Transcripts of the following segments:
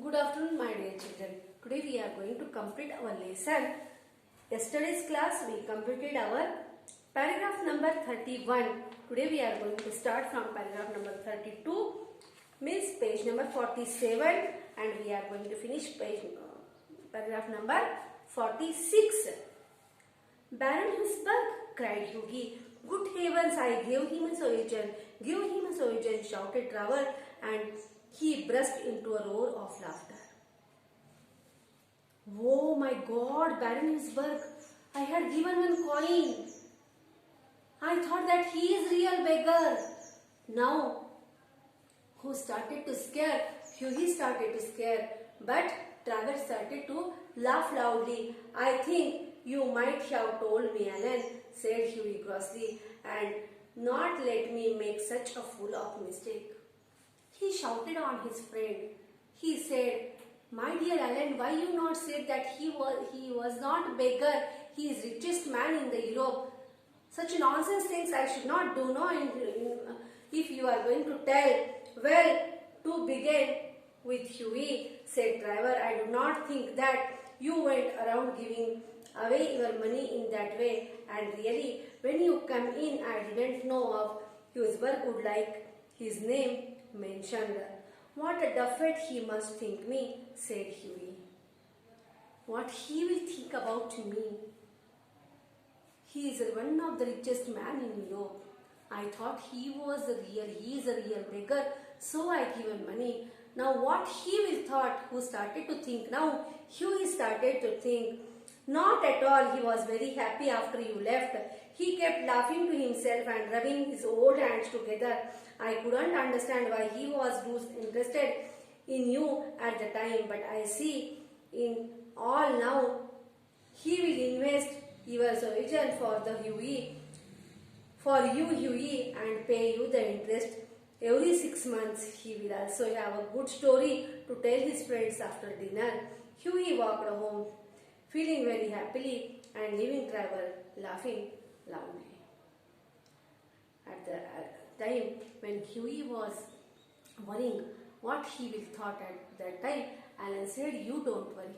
Good afternoon, my dear children. Today we are going to complete our lesson. Yesterday's class we completed our paragraph number 31. Today we are going to start from paragraph number 32, means page number 47, and we are going to finish paragraph number 46. Baron Husberg, cried Hughie. Good heavens, I gave him a solution. Give him a solution, shouted Trevor, and he burst into a roar of laughter. Oh my God, Baron Husberg, I had given one coin. I thought that he is real beggar. Now, who started to scare? Hughie started to scare, but Trevor started to laugh loudly. I think you might have told me, Alan, said Hughie crossly, and not let me make such a fool of mistake. He shouted on his friend. He said, my dear Alan, why you not said that he was not beggar, he is richest man in the Europe. Such nonsense things I should not do, no? If you are going to tell, well, to begin with Hughie, said Trevor, I do not think that you went around giving away your money in that way. And really, when you come in, I didn't know of Husberg would like his name mentioned. What a duffet he must think me, said Hughie. What he will think about me? He is one of the richest man in Europe. I thought he is a real beggar, so I given money. Now what he will thought, who started to think now? Hughie started to think. Not at all, he was very happy after you left. He kept laughing to himself and rubbing his old hands together. I couldn't understand why he was interested in you at the time, but I see in all now. He will invest your solution for you, Hughie, and pay you the interest every 6 months. He will also have a good story to tell his friends after dinner. Hughie walked home, feeling very happily and leaving Trevor laughing loudly. At the time when Hughie was worrying what he will thought at that time, Alan said, you don't worry.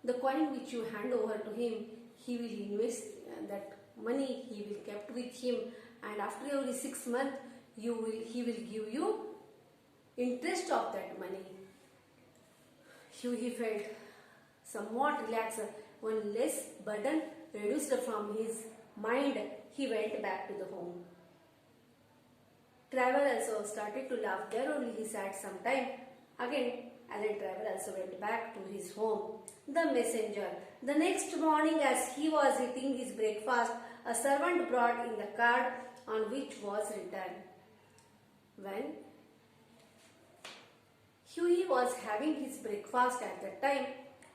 The coin which you hand over to him, he will invest that money he will kept with him, and after every 6 months he will give you interest of that money. Hughie felt somewhat relaxed. One less burden reduced from his mind. He went back to the home. Trevor also started to laugh. There only he sat some time. Again, Alan Trevor also went back to his home. The messenger. The next morning, as he was eating his breakfast, a servant brought in the card on which was written. When Hughie was having his breakfast at that time,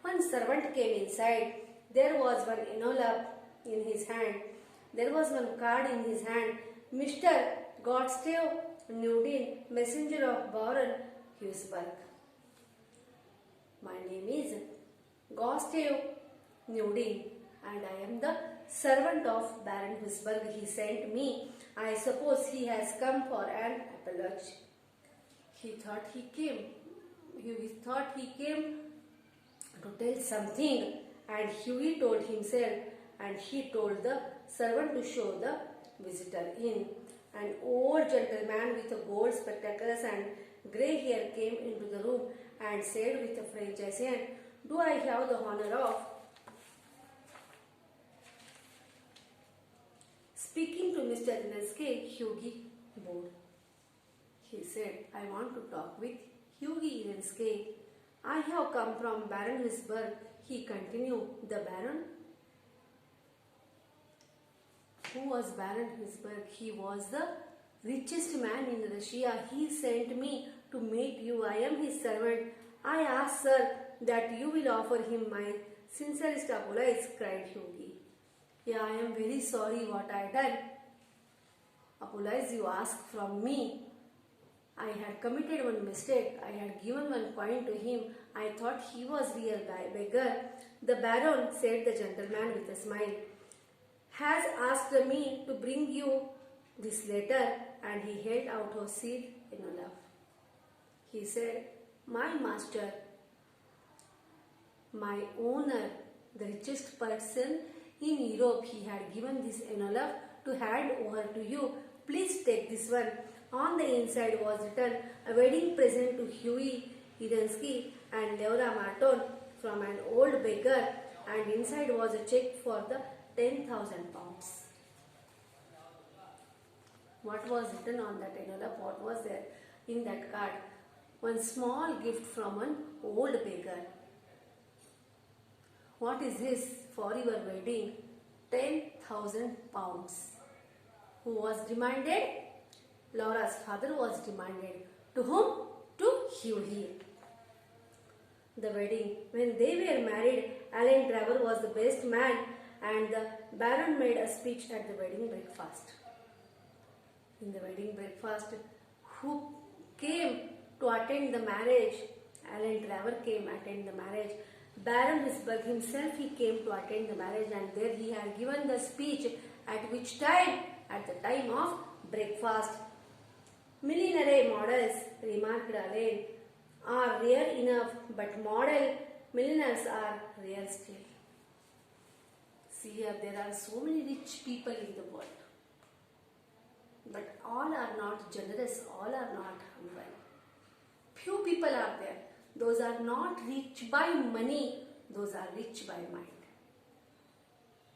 one servant came inside. There was one envelope in his hand. There was one card in his hand. Mr. Godstave Nudin, messenger of Baron Husberg. My name is Godstave Nudin, and I am the servant of Baron Husberg. He sent me. I suppose he has come for an apology. He thought he came to tell something, and Hughie told himself, and he told the servant to show the visitor in. An old gentleman with gold spectacles and grey hair came into the room and said with a French accent, do I have the honor of speaking to Mr. Nesque? Hughie bowed. He said, I want to talk with Hughie Renske. I have come from Baron Husberg. He continued. The Baron? Who was Baron Husberg? He was the richest man in Russia. He sent me to meet you. I am his servant. I ask, sir, that you will offer him my sincerest apologies, cried Hughie. Yeah, I am very sorry what I done. Apologize you ask from me. I had committed one mistake. I had given one coin to him. I thought he was real beggar. The Baron, said the gentleman with a smile, has asked me to bring you this letter, and he held out a sealed envelope. He said, My master, my owner, the richest person in Europe, he had given this envelope to hand over to you. Please take this one. On the inside was written a wedding present to Hughie Idensky and Laura Marton from an old beggar, and inside was a check for the 10,000 pounds. What was written on that envelope? What was there in that card? One small gift from an old beggar. What is this for your wedding? 10,000 pounds. Who was demanded? Laura's father was demanded. To whom? To Hughie. The wedding. When they were married, Alan Trevor was the best man, and the Baron made a speech at the wedding breakfast. In the wedding breakfast, who came to attend the marriage? Alan Trevor came to attend the marriage. Baron Risberg himself, he came to attend the marriage, and there he had given the speech at which time? At the time of breakfast. Millinery models, remarked Alan, are rare enough, but model milliners are rare still. See here, there are so many rich people in the world, but all are not generous, all are not humble. Few people are there. Those are not rich by money, those are rich by mind.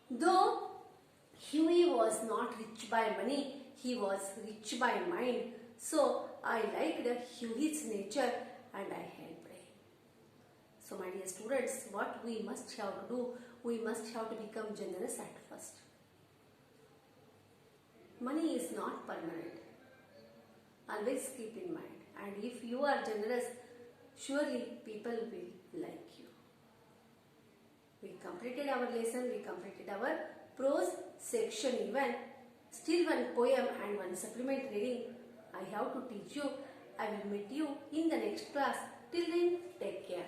Though Hughie was not rich by money, he was rich by mind. So I liked Hughie's nature and I helped him. So my dear students, what we must have to do? We must have to become generous at first. Money is not permanent. Always keep in mind. And if you are generous, surely people will like you. We completed our lesson, we completed our prose section even. Still one poem and one supplement reading I have to teach you. I will meet you in the next class. Till then, take care.